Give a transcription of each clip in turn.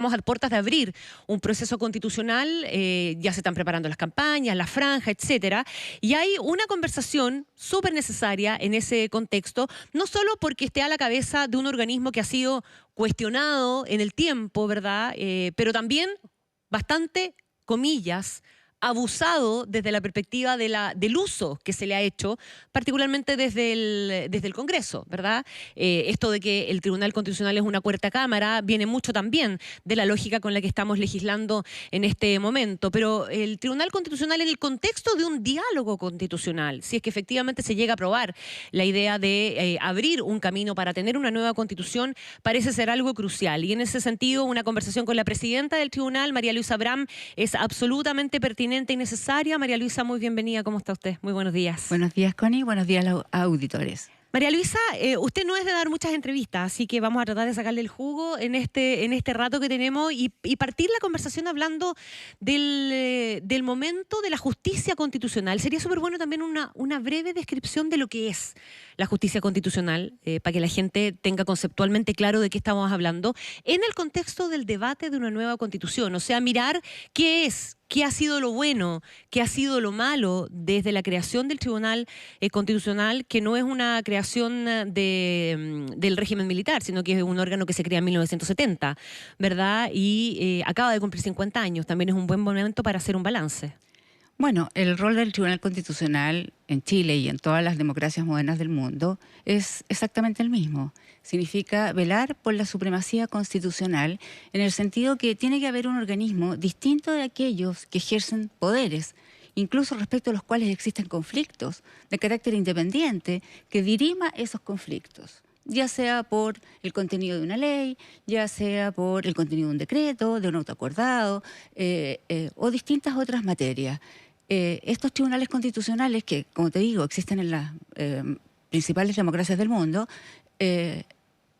Estamos a puertas de abrir un proceso constitucional, ya se están preparando las campañas, la franja, etcétera, y hay una conversación súper necesaria en ese contexto, no solo porque esté a la cabeza de un organismo que ha sido cuestionado en el tiempo, ¿verdad? Pero también bastante, comillas, abusado desde la perspectiva del uso que se le ha hecho, particularmente desde el Congreso, ¿verdad? Esto de que el Tribunal Constitucional es una cuarta cámara viene mucho también de la lógica con la que estamos legislando en este momento, pero el Tribunal Constitucional en el contexto de un diálogo constitucional, si es que efectivamente se llega a aprobar la idea de abrir un camino para tener una nueva Constitución, parece ser algo crucial. Y en ese sentido, una conversación con la presidenta del Tribunal, María Luisa Abram, es absolutamente pertinente y necesaria. María Luisa, muy bienvenida. ¿Cómo está usted? Muy buenos días. Buenos días, Connie. Buenos días a los auditores. María Luisa, usted no es de dar muchas entrevistas, así que vamos a tratar de sacarle el jugo en este rato que tenemos y partir la conversación hablando del momento de la justicia constitucional. Sería súper bueno también una breve descripción de lo que es la justicia constitucional, para que la gente tenga conceptualmente claro de qué estamos hablando, en el contexto del debate de una nueva constitución. O sea, mirar qué es, qué ha sido lo bueno, qué ha sido lo malo desde la creación del Tribunal Constitucional, que no es una creación del régimen militar, sino que es un órgano que se crea en 1970, ¿verdad? Y acaba de cumplir 50 años. También es un buen momento para hacer un balance. Bueno, el rol del Tribunal Constitucional en Chile y en todas las democracias modernas del mundo es exactamente el mismo. Significa velar por la supremacía constitucional en el sentido que tiene que haber un organismo distinto de aquellos que ejercen poderes, incluso respecto a los cuales existen conflictos de carácter independiente, que dirima esos conflictos, ya sea por el contenido de una ley, ya sea por el contenido de un decreto, de un auto acordado, o distintas otras materias. Estos tribunales constitucionales que, como te digo, existen en las principales democracias del mundo,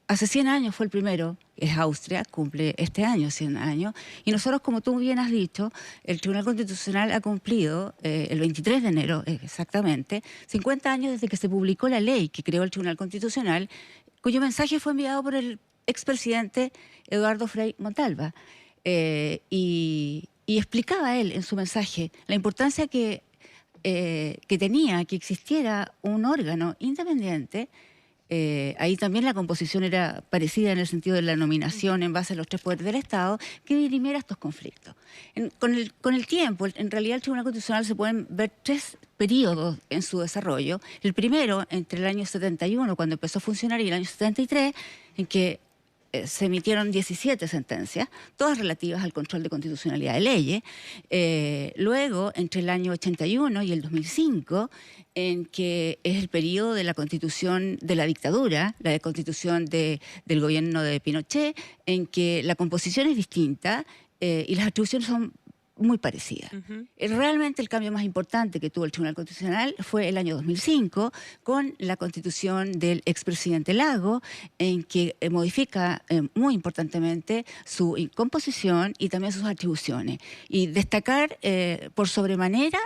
hace 100 años fue el primero, es Austria, cumple este año 100 años, y nosotros, como tú bien has dicho, el Tribunal Constitucional ha cumplido, el 23 de enero exactamente, 50 años desde que se publicó la ley que creó el Tribunal Constitucional, cuyo mensaje fue enviado por el expresidente Eduardo Frei Montalva. Y explicaba él en su mensaje la importancia que tenía que existiera un órgano independiente. Ahí también la composición era parecida en el sentido de la nominación en base a los tres poderes del Estado, que dirimiera estos conflictos. Con el tiempo, en realidad el Tribunal Constitucional se pueden ver tres periodos en su desarrollo. El primero, entre el año 71, cuando empezó a funcionar, y el año 73, en que se emitieron 17 sentencias, todas relativas al control de constitucionalidad de leyes. Luego, entre el año 81 y el 2005, en que es el periodo de la constitución de la dictadura, la constitución del gobierno de Pinochet, en que la composición es distinta y las atribuciones son muy parecida. Realmente el cambio más importante que tuvo el Tribunal Constitucional fue el año 2005, con la constitución del expresidente Lago, en que modifica muy importantemente su composición y también sus atribuciones. Y destacar por sobremanera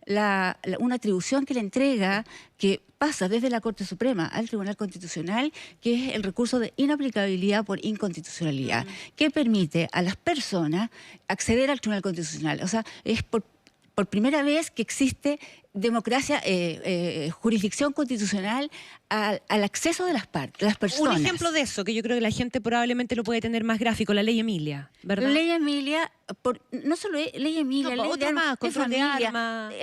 una atribución que le entrega, que pasa desde la Corte Suprema al Tribunal Constitucional, que es el recurso de inaplicabilidad por inconstitucionalidad, que permite a las personas acceder al Tribunal Constitucional. O sea, es por primera vez que existe democracia, jurisdicción constitucional al acceso de las partes, de las personas. Un ejemplo de eso, que yo creo que la gente probablemente lo puede tener más gráfico, la ley Emilia, ¿verdad? La ley Emilia, no solo ley Emilia, no, ley de armas, control de armas.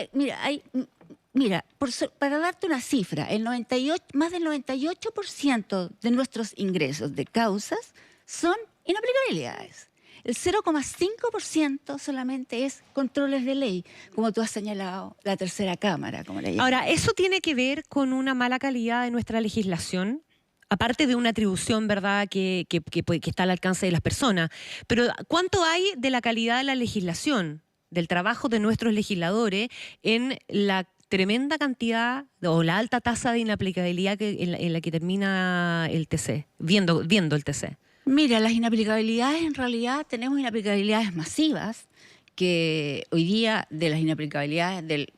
Para darte una cifra, más del 98% de nuestros ingresos de causas son inaplicabilidades. El 0,5% solamente es controles de ley, como tú has señalado, la tercera cámara, como le llaman. Ahora, ¿eso tiene que ver con una mala calidad de nuestra legislación? Aparte de una atribución, ¿verdad?, que está al alcance de las personas. Pero, ¿cuánto hay de la calidad de la legislación, del trabajo de nuestros legisladores en la tremenda cantidad o la alta tasa de inaplicabilidad en la que termina el TC, viendo el TC? Mira, las inaplicabilidades, en realidad tenemos inaplicabilidades masivas, que hoy día de las inaplicabilidades del,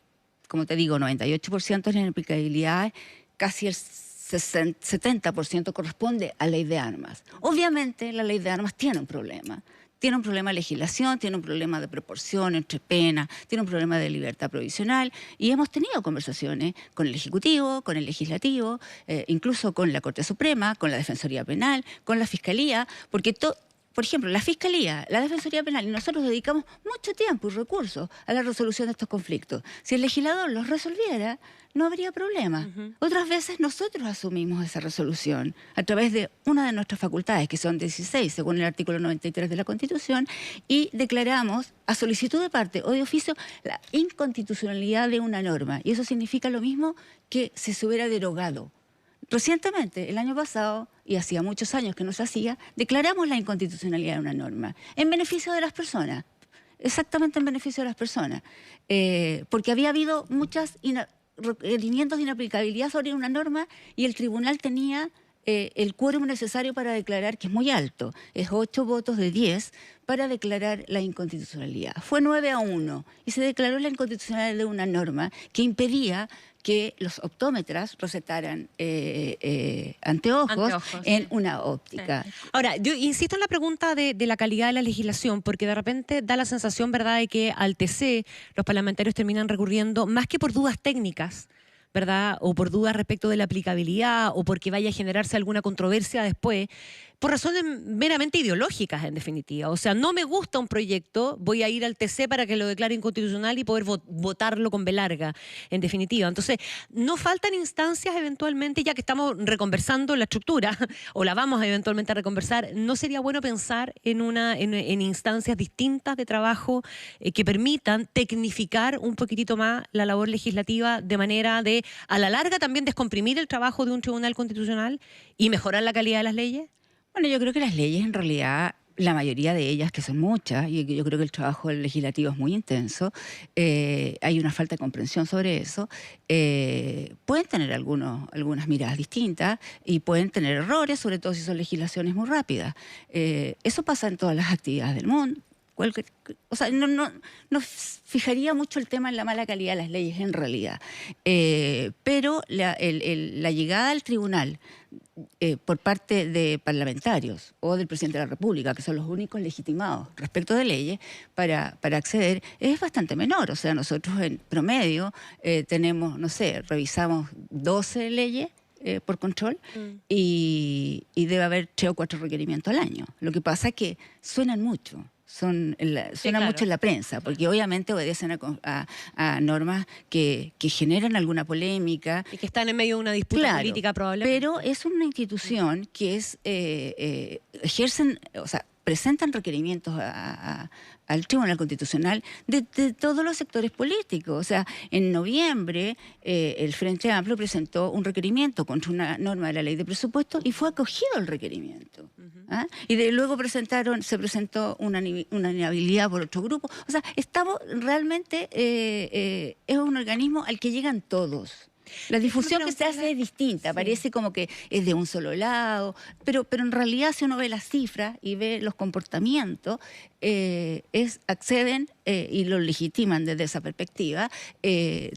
como te digo, 98% de las inaplicabilidades, casi el 70% corresponde a ley de armas. Obviamente la ley de armas tiene un problema. tiene un problema de legislación, tiene un problema de proporción entre penas, tiene un problema de libertad provisional, y hemos tenido conversaciones con el Ejecutivo, con el Legislativo, incluso con la Corte Suprema, con la Defensoría Penal, con la Fiscalía, porque por ejemplo, la Fiscalía, la Defensoría Penal y nosotros dedicamos mucho tiempo y recursos a la resolución de estos conflictos. Si el legislador los resolviera, no habría problema. Otras veces nosotros asumimos esa resolución a través de una de nuestras facultades, que son 16, según el artículo 93 de la Constitución, y declaramos a solicitud de parte o de oficio la inconstitucionalidad de una norma. Y eso significa lo mismo que si se hubiera derogado. Recientemente, el año pasado, y hacía muchos años que no se hacía, declaramos la inconstitucionalidad de una norma en beneficio de las personas, exactamente en beneficio de las personas, porque había habido muchos requerimientos de inaplicabilidad sobre una norma y el tribunal tenía el quórum necesario para declarar, que es muy alto, es 8 votos de 10 para declarar la inconstitucionalidad. Fue 9-1 y se declaró la inconstitucionalidad de una norma que impedía que los optómetras recetaran anteojos en una óptica. Sí. Ahora, yo insisto en la pregunta de la calidad de la legislación, porque de repente da la sensación, ¿verdad?, de que al TC los parlamentarios terminan recurriendo más que por dudas técnicas, ¿verdad?, o por dudas respecto de la aplicabilidad, o porque vaya a generarse alguna controversia después, por razones meramente ideológicas, en definitiva. O sea, no me gusta un proyecto, voy a ir al TC para que lo declare inconstitucional y poder votarlo con B larga, en definitiva. Entonces, no faltan instancias eventualmente, ya que estamos reconversando la estructura, o la vamos eventualmente a reconversar, ¿no sería bueno pensar en instancias distintas de trabajo que permitan tecnificar un poquitito más la labor legislativa de manera de, a la larga, también descomprimir el trabajo de un tribunal constitucional y mejorar la calidad de las leyes? Bueno, yo creo que las leyes, en realidad, la mayoría de ellas, que son muchas, y yo creo que el trabajo legislativo es muy intenso, hay una falta de comprensión sobre eso, pueden tener algunas miradas distintas y pueden tener errores, sobre todo si son legislaciones muy rápidas. Eso pasa en todas las actividades del mundo. O sea, no fijaría mucho el tema en la mala calidad de las leyes en realidad, pero la llegada al tribunal por parte de parlamentarios o del presidente de la República, que son los únicos legitimados respecto de leyes para acceder, es bastante menor. O sea, nosotros en promedio tenemos, no sé, revisamos 12 leyes por control y debe haber 3 o 4 requerimientos al año. Lo que pasa es que suenan mucho. Suenan claro, mucho en la prensa, porque obviamente obedecen a normas que generan alguna polémica. Y que están en medio de una disputa política probablemente. Pero es una institución que presentan requerimientos al Tribunal Constitucional de todos los sectores políticos. O sea, en noviembre el Frente Amplio presentó un requerimiento contra una norma de la Ley de Presupuesto y fue acogido el requerimiento. ¿Ah? Y luego se presentó una inhabilidad por otro grupo. O sea, estamos realmente, es un organismo al que llegan todos. La difusión que se hace es distinta, sí. Parece como que es de un solo lado, pero en realidad si uno ve las cifras y ve los comportamientos, acceden y lo legitiman desde esa perspectiva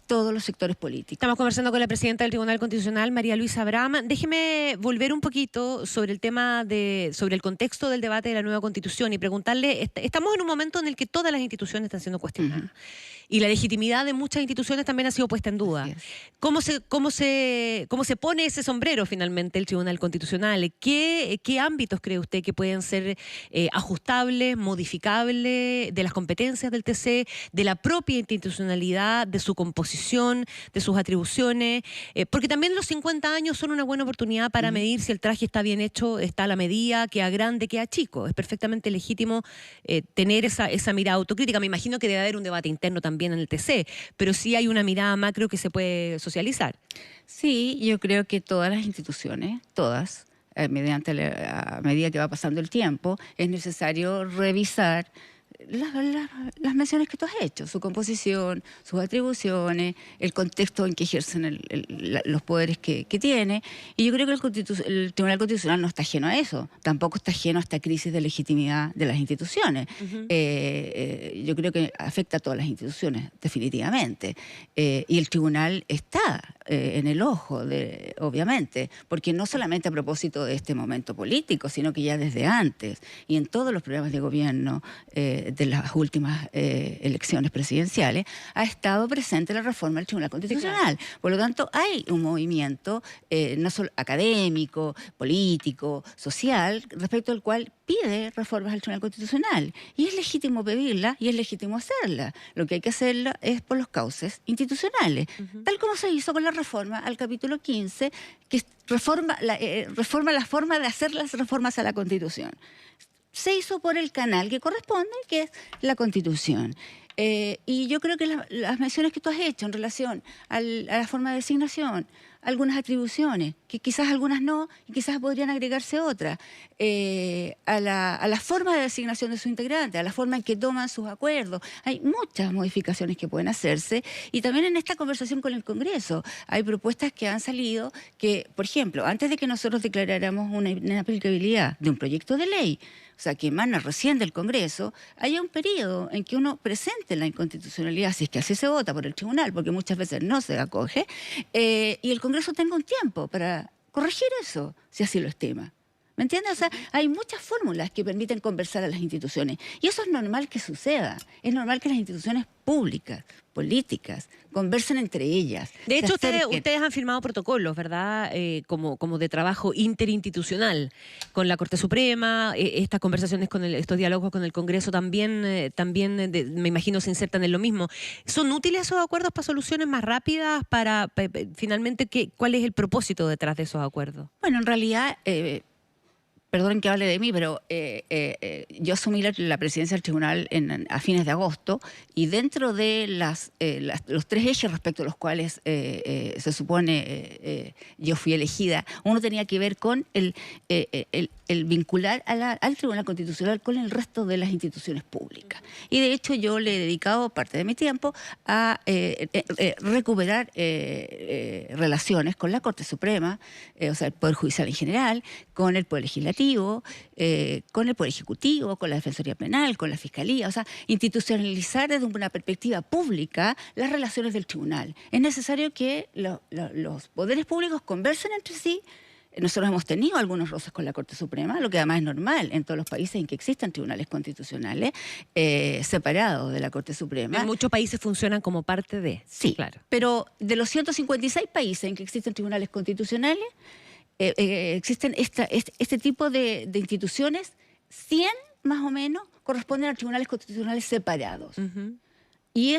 todos los sectores políticos. Estamos conversando con la presidenta del Tribunal Constitucional, María Luisa Abraham. Déjeme volver un poquito sobre el tema sobre el contexto del debate de la nueva Constitución y preguntarle, estamos en un momento en el que todas las instituciones están siendo cuestionadas. Y la legitimidad de muchas instituciones también ha sido puesta en duda. ¿Cómo se pone ese sombrero finalmente el Tribunal Constitucional? ¿Qué ámbitos cree usted que pueden ser ajustables, modificables de las competencias del TC, de la propia institucionalidad, de su composición, de sus atribuciones? Porque también los 50 años son una buena oportunidad para medir si el traje está bien hecho, está a la medida, queda grande, queda chico. Es perfectamente legítimo tener esa mirada autocrítica. Me imagino que debe haber un debate interno también en el TC, pero sí hay una mirada macro que se puede socializar. Sí, yo creo que todas las instituciones, todas, a medida que va pasando el tiempo, es necesario revisar las menciones que tú has hecho, su composición, sus atribuciones, el contexto en que ejercen los poderes que tiene. Y yo creo que el Tribunal Constitucional no está ajeno a eso, tampoco está ajeno a esta crisis de legitimidad de las instituciones. Yo creo que afecta a todas las instituciones, definitivamente. Y el tribunal está en el ojo, obviamente, porque no solamente a propósito de este momento político, sino que ya desde antes y en todos los programas de gobierno de las últimas elecciones presidenciales, ha estado presente la reforma del Tribunal Constitucional. Sí, claro. Por lo tanto, hay un movimiento no solo académico, político, social, respecto al cual pide reformas al Tribunal Constitucional. Y es legítimo pedirla y es legítimo hacerla. Lo que hay que hacerla es por los cauces institucionales, tal como se hizo con la reforma al capítulo 15, que reforma la forma de hacer las reformas a la Constitución. Se hizo por el canal que corresponde, que es la Constitución. Y yo creo que las menciones que tú has hecho en relación a la forma de designación, algunas atribuciones, que quizás algunas no, y quizás podrían agregarse otras, a la forma de designación de sus integrantes, a la forma en que toman sus acuerdos. Hay muchas modificaciones que pueden hacerse, y también en esta conversación con el Congreso hay propuestas que han salido que, por ejemplo, antes de que nosotros declaráramos una inaplicabilidad de un proyecto de ley, o sea, que emana recién del Congreso, haya un periodo en que uno presente la inconstitucionalidad, si es que así se vota por el tribunal, porque muchas veces no se acoge, y el Congreso tenga un tiempo para corregir eso, si así lo estima. ¿Me entiendes? O sea, hay muchas fórmulas que permiten conversar a las instituciones. Y eso es normal que suceda. Es normal que las instituciones públicas, políticas, conversen entre ellas. De hecho, ustedes han firmado protocolos, ¿verdad? Como de trabajo interinstitucional con la Corte Suprema. Estas conversaciones, estos diálogos con el Congreso también me imagino, se insertan en lo mismo. ¿Son útiles esos acuerdos para soluciones más rápidas? Finalmente, ¿cuál es el propósito detrás de esos acuerdos? Bueno, en realidad... Perdonen que hable de mí, pero yo asumí la presidencia del tribunal a fines de agosto, y dentro de los tres ejes respecto a los cuales se supone yo fui elegida, uno tenía que ver con el vincular al Tribunal Constitucional con el resto de las instituciones públicas. Y de hecho yo le he dedicado parte de mi tiempo a recuperar relaciones con la Corte Suprema, o sea, el Poder Judicial en general, con el Poder Legislativo, con el Poder Ejecutivo, con la Defensoría Penal, con la Fiscalía, o sea, institucionalizar desde una perspectiva pública las relaciones del tribunal. Es necesario que los poderes públicos conversen entre sí. Nosotros hemos tenido algunos roces con la Corte Suprema, lo que además es normal en todos los países en que existan tribunales constitucionales separados de la Corte Suprema. En muchos países funcionan como parte de... Sí, claro. Pero de los 156 países en que existen tribunales constitucionales, existen este tipo de instituciones, 100 más o menos corresponden a tribunales constitucionales separados. Y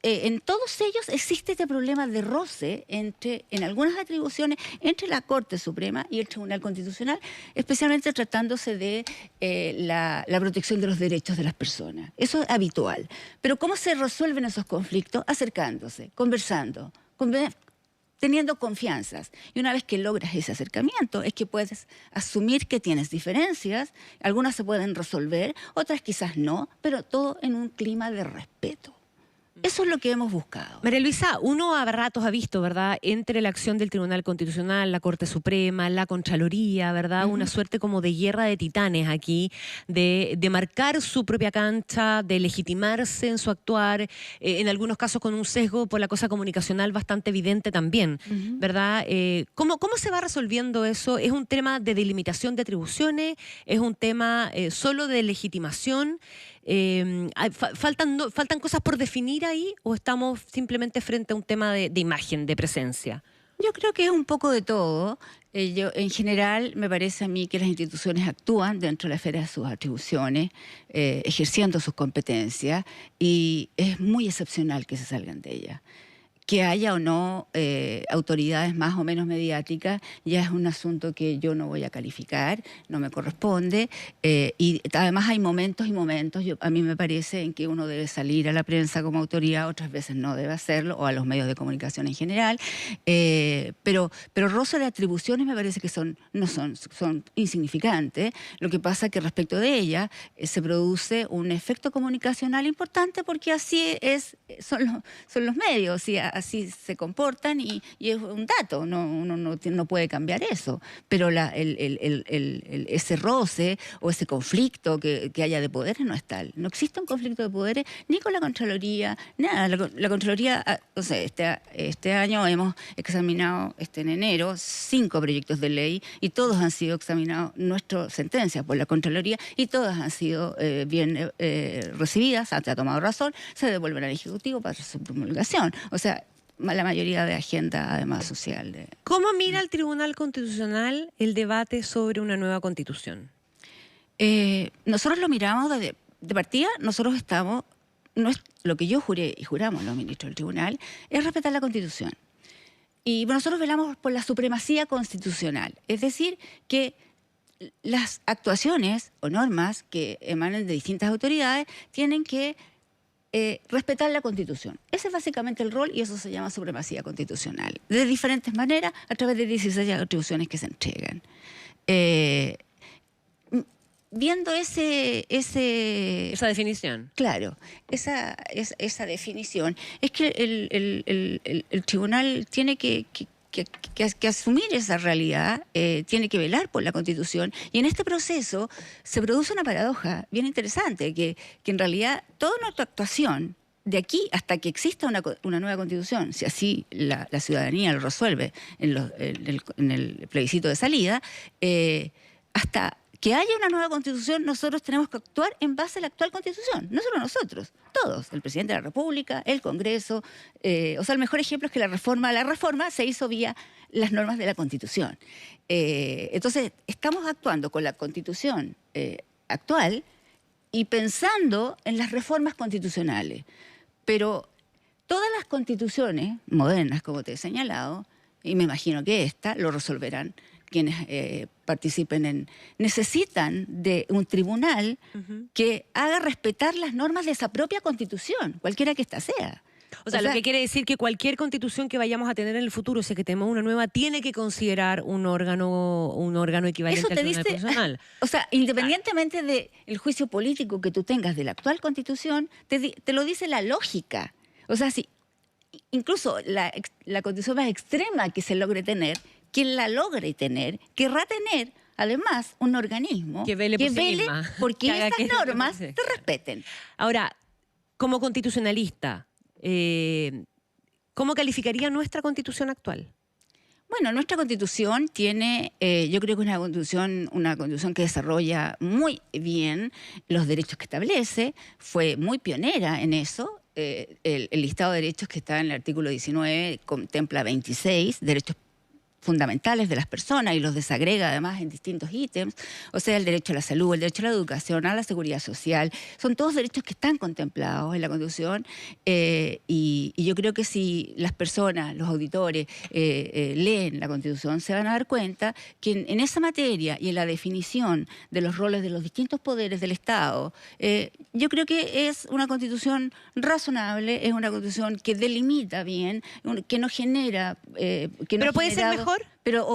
en todos ellos existe este problema de roce en algunas atribuciones entre la Corte Suprema y el Tribunal Constitucional, especialmente tratándose de la protección de los derechos de las personas. Eso es habitual. Pero ¿cómo se resuelven esos conflictos? Acercándose, conversando, teniendo confianzas. Y una vez que logras ese acercamiento, es que puedes asumir que tienes diferencias, algunas se pueden resolver, otras quizás no, pero todo en un clima de respeto. Eso es lo que hemos buscado. María Luisa, uno a ratos ha visto, ¿verdad?, entre la acción del Tribunal Constitucional, la Corte Suprema, la Contraloría, ¿verdad?, una suerte como de guerra de titanes aquí, de marcar su propia cancha, de legitimarse en su actuar, en algunos casos con un sesgo por la cosa comunicacional bastante evidente también, ¿verdad? ¿Cómo se va resolviendo eso? ¿Es un tema de delimitación de atribuciones? ¿Es un tema solo de legitimación? ¿Faltan cosas por definir ahí, o estamos simplemente frente a un tema de imagen, de presencia? Yo creo que es un poco de todo. En general, me parece a mí que las instituciones actúan dentro de la esfera de sus atribuciones, ejerciendo sus competencias, y es muy excepcional que se salgan de ellas. que haya o no autoridades más o menos mediáticas ya es un asunto que yo no voy a calificar, no me corresponde, y además hay momentos y momentos. A mí me parece en que uno debe salir a la prensa como autoridad, otras veces no debe hacerlo, o a los medios de comunicación en general, pero roce de atribuciones me parece que son insignificantes. Lo que pasa es que respecto de ella se produce un efecto comunicacional importante, porque así son los medios, y así se comportan, y es un dato, uno no puede cambiar eso. Pero ese roce o ese conflicto que haya de poderes no es tal. No existe un conflicto de poderes ni con la Contraloría, nada. La Contraloría, o sea, este año hemos examinado en enero 5 proyectos de ley, y todos han sido examinados, nuestras sentencias por la Contraloría, y todas han sido bien recibidas, se ha tomado razón, se devuelven al Ejecutivo para su promulgación. O sea, la mayoría de agenda, además, social. ¿Cómo mira el Tribunal Constitucional el debate sobre una nueva Constitución? Nosotros lo miramos de partida. Nosotros estamos, lo que yo juré y juramos los ministros del Tribunal, es respetar la Constitución. Y nosotros velamos por la supremacía constitucional, es decir, que las actuaciones o normas que emanen de distintas autoridades tienen que respetar la Constitución. Ese es básicamente el rol, y eso se llama supremacía constitucional. De diferentes maneras, a través de 16 atribuciones que se entregan. Viendo esa definición. Claro, esa definición, es que el tribunal tiene que asumir esa realidad, tiene que velar por la Constitución, y en este proceso se produce una paradoja bien interesante, que en realidad toda nuestra actuación, de aquí hasta que exista una nueva Constitución, si así la ciudadanía lo resuelve en el plebiscito de salida, hasta que haya una nueva Constitución, nosotros tenemos que actuar en base a la actual Constitución. No solo nosotros, todos. El presidente de la República, el Congreso. O sea, el mejor ejemplo es que la reforma se hizo vía las normas de la Constitución. Entonces, estamos actuando con la Constitución actual y pensando en las reformas constitucionales. Pero todas las constituciones modernas, como te he señalado, y me imagino que esta, lo resolverán quienes participen necesitan de un tribunal que haga respetar las normas de esa propia Constitución, cualquiera que ésta sea. O sea, lo que quiere decir que cualquier constitución que vayamos a tener en el futuro, si es que tenemos una nueva, tiene que considerar un órgano equivalente al Tribunal Constitucional. O sea, independientemente del juicio político que tú tengas de la actual Constitución, te lo dice la lógica. O sea, si incluso la Constitución más extrema que se logre tener, quien la logre tener, querrá tener además un organismo que vele porque estas normas te respeten. Ahora, como constitucionalista, ¿cómo calificaría nuestra Constitución actual? Bueno, nuestra Constitución tiene, yo creo que una constitución que desarrolla muy bien los derechos que establece, fue muy pionera en eso. El listado de derechos que está en el artículo 19 contempla 26 derechos fundamentales de las personas, y los desagrega además en distintos ítems. O sea, el derecho a la salud, el derecho a la educación, a la seguridad social, son todos derechos que están contemplados en la Constitución, y yo creo que si las personas, los auditores, leen la Constitución, se van a dar cuenta que en esa materia y en la definición de los roles de los distintos poderes del Estado, yo creo que es una Constitución razonable, es una Constitución que delimita bien, que no genera... ¿Pero puede ser mejor?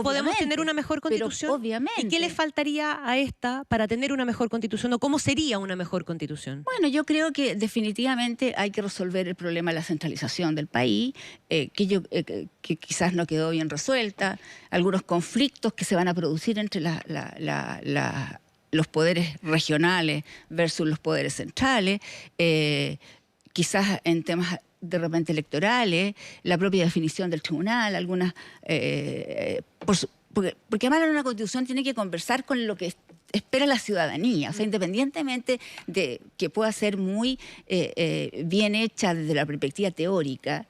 ¿Podemos tener una mejor Constitución? Obviamente. ¿Y qué le faltaría a esta para tener una mejor Constitución? ¿O cómo sería una mejor Constitución? Bueno, yo creo que definitivamente hay que resolver el problema de la centralización del país, que quizás no quedó bien resuelta, algunos conflictos que se van a producir entre los poderes regionales versus los poderes centrales, quizás en temas de repente electorales, la propia definición del tribunal, algunas... porque además una Constitución tiene que conversar con lo que espera la ciudadanía. O sea, independientemente de que pueda ser muy bien hecha desde la perspectiva teórica,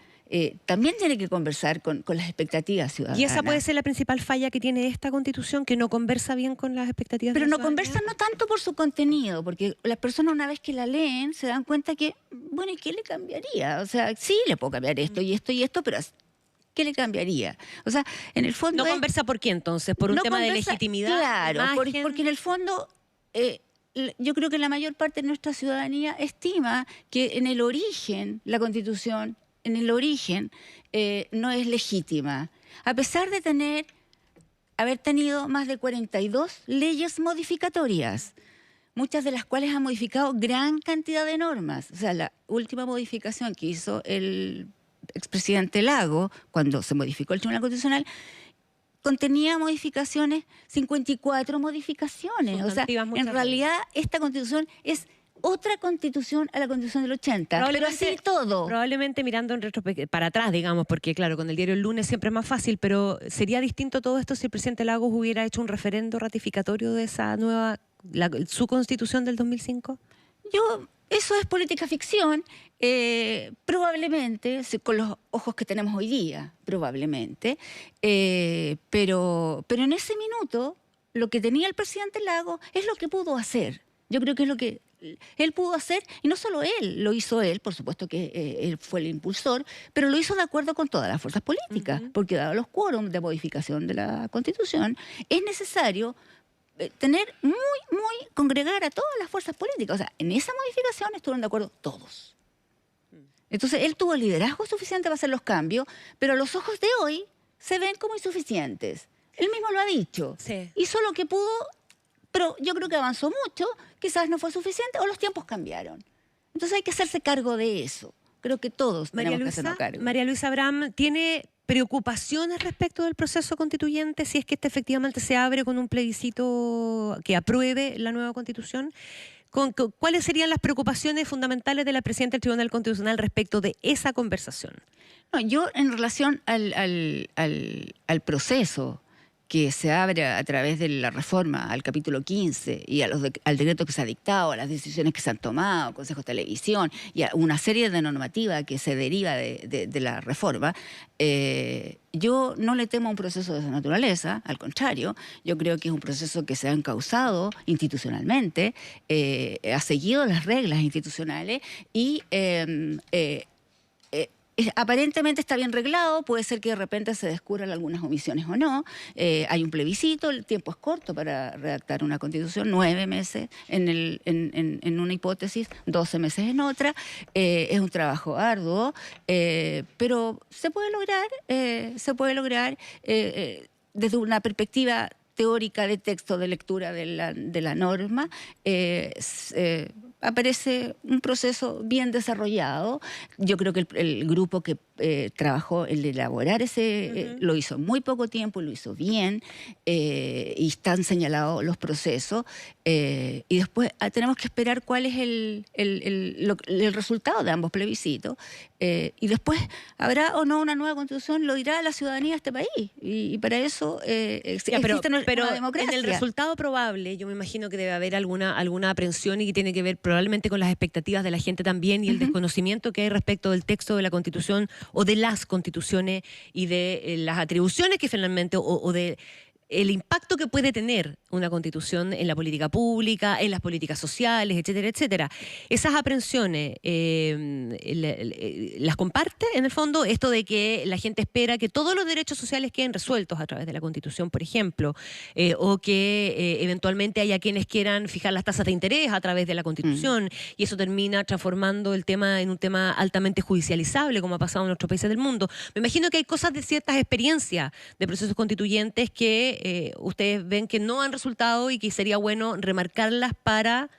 también tiene que conversar con las expectativas ciudadanas. Y esa puede ser la principal falla que tiene esta Constitución, que no conversa bien con las expectativas Pero de la no ciudadanía. conversan no tanto por su contenido, porque las personas una vez que la leen se dan cuenta que, bueno, ¿y qué le cambiaría? O sea, sí le puedo cambiar esto y esto y esto, pero ¿qué le cambiaría? O sea, en el fondo... ¿No conversa por qué entonces? ¿Por un tema de legitimidad? Claro, imagen? porque en el fondo... yo creo que la mayor parte de nuestra ciudadanía estima que en el origen, la Constitución, en el origen, no es legítima. A pesar de haber tenido más de 42 leyes modificatorias, muchas de las cuales han modificado gran cantidad de normas. O sea, la última modificación que hizo el expresidente Lago, cuando se modificó el Tribunal Constitucional, contenía modificaciones, 54 modificaciones. O sea, en realidad esta Constitución es otra Constitución a la Constitución del 80, pero así todo. Probablemente mirando para atrás, digamos, porque claro, con el diario El Lunes siempre es más fácil, pero ¿sería distinto todo esto si el presidente Lagos hubiera hecho un referendo ratificatorio de esa nueva, su Constitución del 2005? Eso es política ficción, probablemente, con los ojos que tenemos hoy día, probablemente, pero en ese minuto lo que tenía el presidente Lagos es lo que pudo hacer. Yo creo que es lo que él pudo hacer, y no solo él, lo hizo él, por supuesto que él fue el impulsor, pero lo hizo de acuerdo con todas las fuerzas políticas, porque dado los quórums de modificación de la Constitución, es necesario congregar a todas las fuerzas políticas. O sea, en esa modificación estuvieron de acuerdo todos. Entonces, él tuvo el liderazgo suficiente para hacer los cambios, pero a los ojos de hoy se ven como insuficientes. Él mismo lo ha dicho. Sí. Hizo lo que pudo, pero yo creo que avanzó mucho, quizás no fue suficiente o los tiempos cambiaron. Entonces hay que hacerse cargo de eso. Creo que todos tenemos que hacernos cargo. María Luisa Abraham, ¿tiene preocupaciones respecto del proceso constituyente si es que efectivamente se abre con un plebiscito que apruebe la nueva Constitución? ¿Cuáles serían las preocupaciones fundamentales de la presidenta del Tribunal Constitucional respecto de esa conversación? No, yo en relación al proceso que se abre a través de la reforma al capítulo 15 y al decreto que se ha dictado, a las decisiones que se han tomado, Consejo de Televisión y a una serie de normativa que se deriva de la reforma, yo no le temo a un proceso de esa naturaleza, al contrario, yo creo que es un proceso que se ha encauzado institucionalmente, ha seguido las reglas institucionales y aparentemente está bien reglado, puede ser que de repente se descubran algunas omisiones o no. Hay un plebiscito, el tiempo es corto para redactar una Constitución, 9 meses en una hipótesis, 12 meses en otra. Es un trabajo arduo, pero se puede lograr desde una perspectiva teórica de texto, de lectura de la norma. Aparece un proceso bien desarrollado. Yo creo que el grupo que trabajó en elaborar lo hizo en muy poco tiempo, lo hizo bien, y están señalados los procesos. Y después tenemos que esperar cuál es el resultado de ambos plebiscitos. Y después habrá o no una nueva Constitución, lo dirá la ciudadanía de este país. Y para eso existe una democracia. En el resultado probable, yo me imagino que debe haber alguna aprensión y que tiene que ver probablemente con las expectativas de la gente también y el desconocimiento que hay respecto del texto de la Constitución o de las constituciones y de las atribuciones que finalmente o de el impacto que puede tener una Constitución en la política pública, en las políticas sociales, etcétera, etcétera. Esas aprensiones, ¿las comparte en el fondo? Esto de que la gente espera que todos los derechos sociales queden resueltos a través de la Constitución, por ejemplo, o que eventualmente haya quienes quieran fijar las tasas de interés a través de la Constitución, y eso termina transformando el tema en un tema altamente judicializable, como ha pasado en otros países del mundo. Me imagino que hay cosas de ciertas experiencias de procesos constituyentes que ustedes ven que no han resultado y que sería bueno remarcarlas para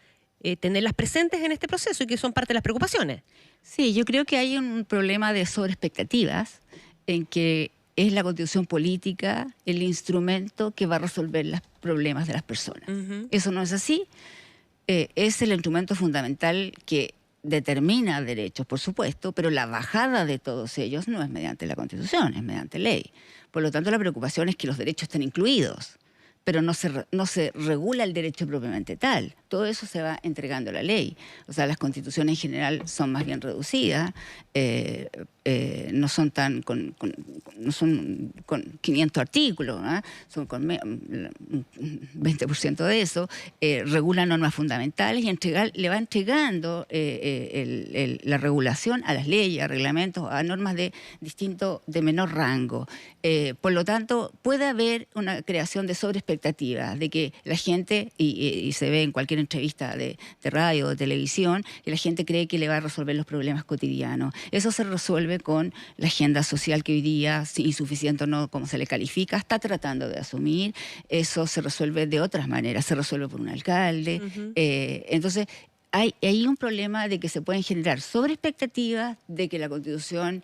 tenerlas presentes en este proceso y que son parte de las preocupaciones. Sí, yo creo que hay un problema de sobreexpectativas en que es la Constitución política el instrumento que va a resolver los problemas de las personas. Eso no es así. Es el instrumento fundamental que determina derechos, por supuesto, pero la bajada de todos ellos no es mediante la Constitución, es mediante ley. Por lo tanto, la preocupación es que los derechos estén incluidos, pero no se regula el derecho propiamente tal. Todo eso se va entregando a la ley. O sea, las constituciones en general son más bien reducidas, no son no son con 500 artículos, ¿no? Son con un 20% de eso, regulan normas fundamentales y le va entregando la regulación a las leyes, a reglamentos, a normas de menor rango. Por lo tanto, puede haber una creación de sobreexpectativas, de que la gente, y se ve en cualquier entrevista de radio o de televisión, que la gente cree que le va a resolver los problemas cotidianos. Eso se resuelve con la agenda social que hoy día, si insuficiente o no, como se le califica, está tratando de asumir. Eso se resuelve de otras maneras, se resuelve por un alcalde. Entonces, hay un problema de que se pueden generar sobreexpectativas, de que la Constitución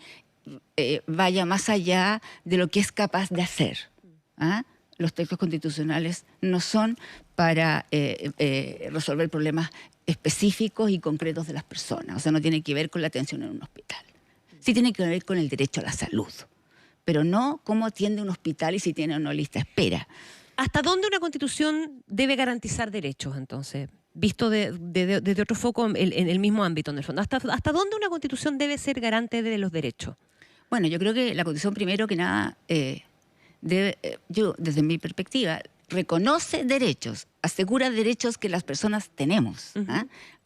vaya más allá de lo que es capaz de hacer. ¿Ah? Los textos constitucionales no son para resolver problemas específicos y concretos de las personas. O sea, no tiene que ver con la atención en un hospital. Sí tiene que ver con el derecho a la salud, pero no cómo atiende un hospital y si tiene o no lista de espera. ¿Hasta dónde una Constitución debe garantizar derechos, entonces? Visto desde otro foco en el mismo ámbito, en el fondo. ¿Hasta dónde una Constitución debe ser garante de los derechos? Bueno, yo creo que la Constitución, primero que nada, yo, desde mi perspectiva, reconoce derechos, asegura derechos que las personas tenemos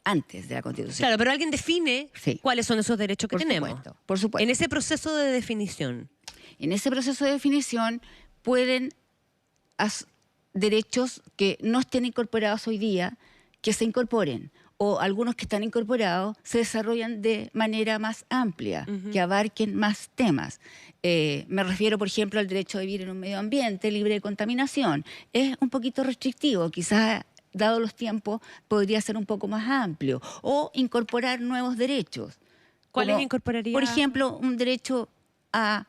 antes de la Constitución. Claro, pero alguien define cuáles son esos derechos que tenemos. Por supuesto. En ese proceso de definición. En ese proceso de definición pueden derechos que no estén incorporados hoy día, que se incorporen, o algunos que están incorporados se desarrollan de manera más amplia, que abarquen más temas. Me refiero, por ejemplo, al derecho de vivir en un medio ambiente libre de contaminación. Es un poquito restrictivo, quizás dado los tiempos podría ser un poco más amplio, o incorporar nuevos derechos. ¿Cuáles incorporaría? Por ejemplo, un derecho a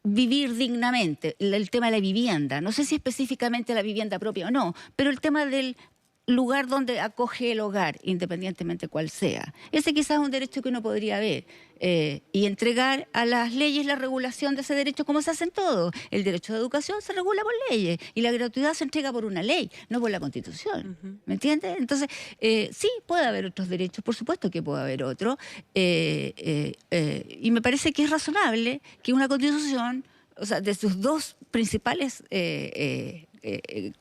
vivir dignamente, el tema de la vivienda. No sé si específicamente la vivienda propia o no, pero el tema del lugar donde acoge el hogar, independientemente cuál sea. Ese quizás es un derecho que uno podría ver y entregar a las leyes la regulación de ese derecho como se hace en todo. El derecho de educación se regula por leyes y la gratuidad se entrega por una ley, no por la Constitución. ¿Me entiendes? Entonces, sí, puede haber otros derechos, por supuesto que puede haber otros, y me parece que es razonable que una Constitución, o sea, de sus dos principales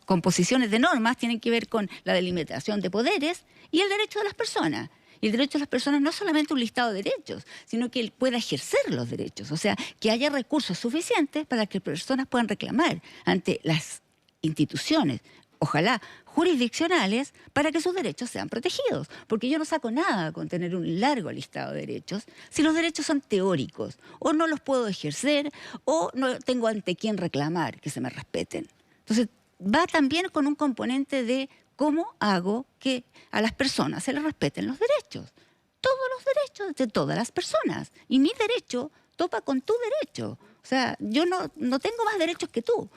composiciones de normas tienen que ver con la delimitación de poderes y el derecho de las personas. Y el derecho de las personas no es solamente un listado de derechos, sino que él pueda ejercer los derechos. O sea, que haya recursos suficientes para que personas puedan reclamar ante las instituciones, ojalá jurisdiccionales, para que sus derechos sean protegidos. Porque yo no saco nada con tener un largo listado de derechos si los derechos son teóricos, o no los puedo ejercer, o no tengo ante quién reclamar que se me respeten. Entonces, va también con un componente de cómo hago que a las personas se les respeten los derechos. Todos los derechos de todas las personas. Y mi derecho topa con tu derecho. O sea, yo no tengo más derechos que tú.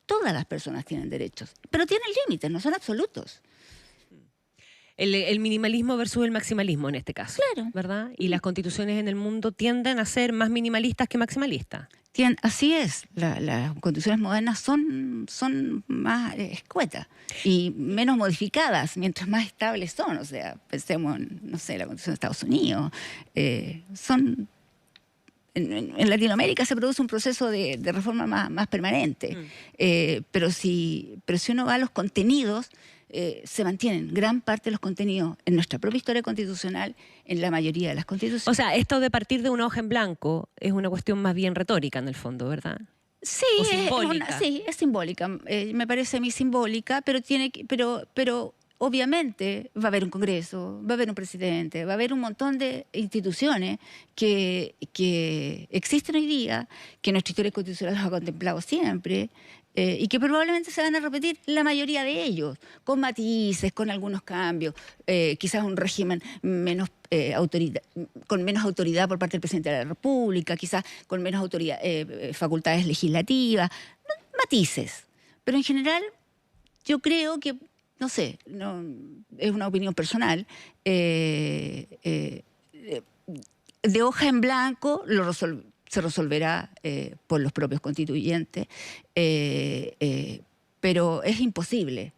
Todas las personas tienen derechos, pero tienen límites, no son absolutos. El minimalismo versus el maximalismo en este caso. Claro. ¿Verdad? Y las constituciones en el mundo tienden a ser más minimalistas que maximalistas. Así es, las constituciones modernas son más escuetas y menos modificadas, mientras más estables son. O sea, pensemos en, no sé, la Constitución de Estados Unidos. En Latinoamérica se produce un proceso de reforma más permanente, pero si uno va a los contenidos, se mantienen gran parte de los contenidos en nuestra propia historia constitucional, en la mayoría de las constituciones. O sea, esto de partir de una hoja en blanco es una cuestión más bien retórica en el fondo, ¿verdad? Sí, ¿O simbólica? Es simbólica. Me parece a mí simbólica, pero obviamente va a haber un Congreso, va a haber un presidente, va a haber un montón de instituciones que existen hoy día, que nuestra historia constitucional los ha contemplado siempre, y que probablemente se van a repetir la mayoría de ellos, con matices, con algunos cambios, quizás un régimen con menos autoridad por parte del presidente de la República, quizás con menos autoridad, facultades legislativas, matices. Pero en general yo creo que, no sé, es una opinión personal, de hoja en blanco se resolverá por los propios constituyentes, pero es imposible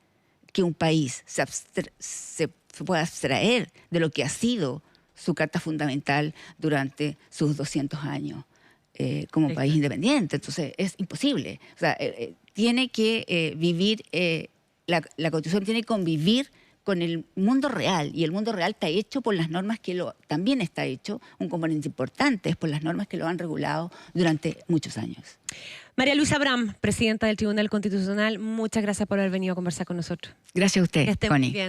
que un país se pueda abstraer de lo que ha sido su Carta Fundamental durante sus 200 años como país independiente. Entonces, es imposible. O sea, tiene que vivir, la Constitución tiene que convivir con el mundo real, y el mundo real está hecho por las normas también está hecho, un componente importante es por las normas que lo han regulado durante muchos años. María Luisa Abram, presidenta del Tribunal Constitucional, muchas gracias por haber venido a conversar con nosotros. Gracias a usted, Que esté muy Connie. bien.